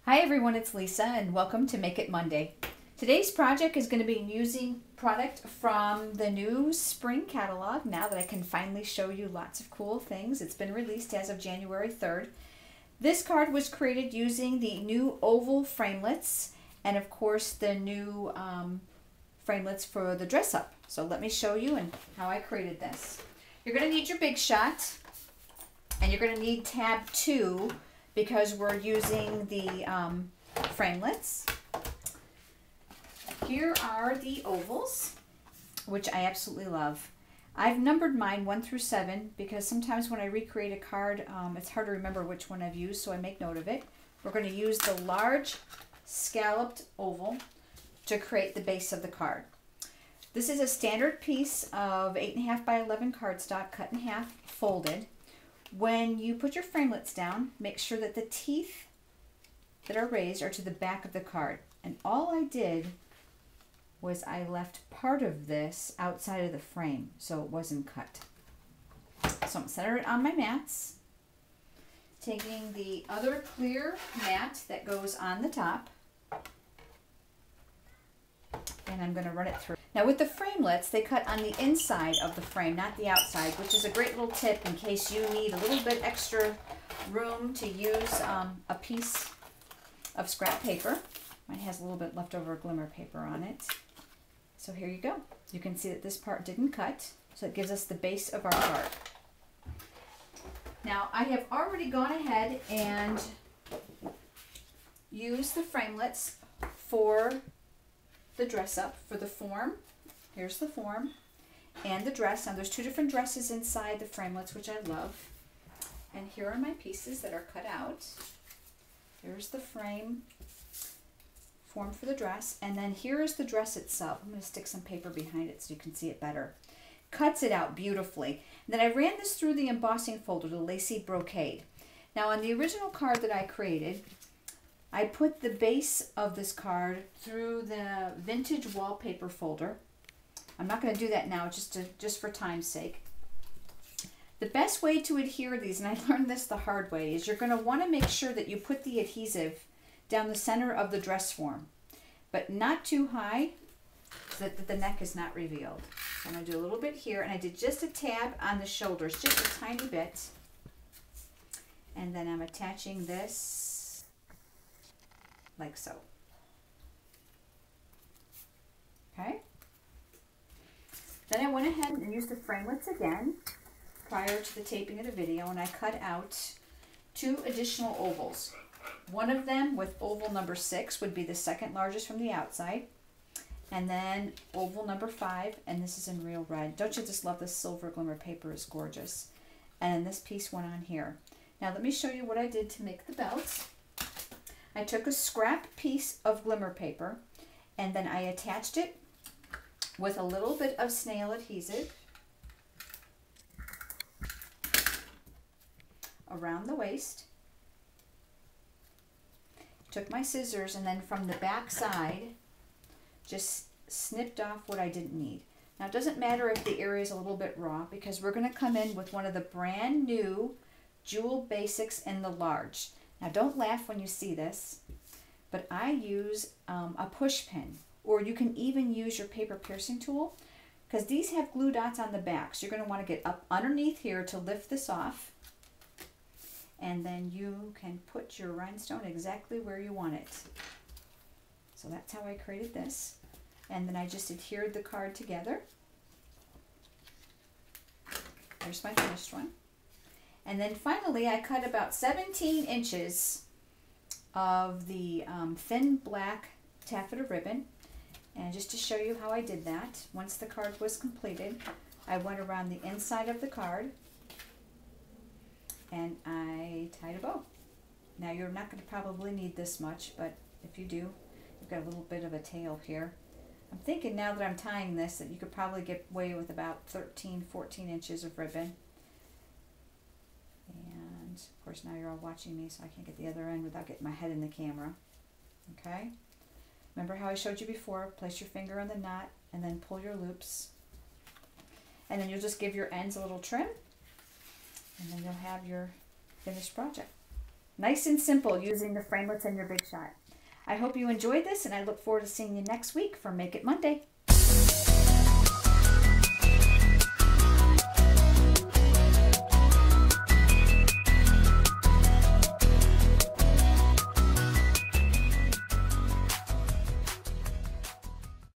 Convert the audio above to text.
Hi everyone, it's Lisa and welcome to Make It Monday. Today's project is going to be using product from the new spring catalog now that I can finally show you lots of cool things. It's been released as of January 3rd. This card was created using the new oval framelits and of course the new framelits for the dress up. So let me show you and how I created this. You're going to need your Big Shot and you're going to need tab 2 because we're using the framelits. Here are the ovals, which I absolutely love. I've numbered mine 1 through 7 because sometimes when I recreate a card, it's hard to remember which one I've used, so I make note of it. We're going to use the large scalloped oval to create the base of the card. This is a standard piece of 8.5 by 11 cardstock cut in half, folded. When you put your framelits down, make sure that the teeth that are raised are to the back of the card. And all I did was I left part of this outside of the frame so it wasn't cut. So I'm centering it on my mats, taking the other clear mat that goes on the top, and I'm going to run it through. Now with the framelits, they cut on the inside of the frame, not the outside, which is a great little tip in case you need a little bit extra room to use a piece of scrap paper. Mine has a little bit leftover glimmer paper on it. So here you go. You can see that this part didn't cut, so it gives us the base of our card. Now I have already gone ahead and used the framelits for the dress up, for the form. Here's the form and the dress. Now there's 2 different dresses inside the framelits, which I love. And here are my pieces that are cut out. Here's the form for the dress, and then here is the dress itself. I'm going to stick some paper behind it so you can see it better. Cuts it out beautifully. And then I ran this through the embossing folder, the lacy brocade. Now on the original card that I created, I put the base of this card through the vintage wallpaper folder. I'm not going to do that now just for time's sake. The best way to adhere these, and I learned this the hard way, is you're going to want to make sure that you put the adhesive down the center of the dress form, but not too high so that the neck is not revealed. So I'm going to do a little bit here, and I did just a tab on the shoulders, just a tiny bit. And then I'm attaching this like so. Okay. Then I went ahead and used the framelits again prior to the taping of the video, and I cut out 2 additional ovals. One of them with oval number 6 would be the second largest from the outside, and then oval number 5, and this is in real red. Don't you just love this silver glimmer paper? Is gorgeous. And this piece went on here. Now let me show you what I did to make the belt. I took a scrap piece of glimmer paper and then I attached it with a little bit of snail adhesive around the waist. Took my scissors and then from the back side just snipped off what I didn't need. Now it doesn't matter if the area is a little bit raw because we're going to come in with one of the brand new Jewel Basics in the large. Now don't laugh when you see this, but I use a push pin, or you can even use your paper piercing tool because these have glue dots on the back. So you're going to want to get up underneath here to lift this off, and then you can put your rhinestone exactly where you want it. So that's how I created this. And then I just adhered the card together. There's my finished one. And then finally, I cut about 17 inches of the thin black taffeta ribbon. And just to show you how I did that, once the card was completed, I went around the inside of the card and I tied a bow. Now you're not going to probably need this much, but if you do, you've got a little bit of a tail here. I'm thinking now that I'm tying this that you could probably get away with about 13, 14 inches of ribbon. And of course now you're all watching me, so I can't get the other end without getting my head in the camera. Okay? Remember how I showed you before? Place your finger on the knot and then pull your loops. And then you'll just give your ends a little trim. And then you'll have your finished project. Nice and simple using the framelits and your Big Shot. I hope you enjoyed this, and I look forward to seeing you next week for Make It Monday.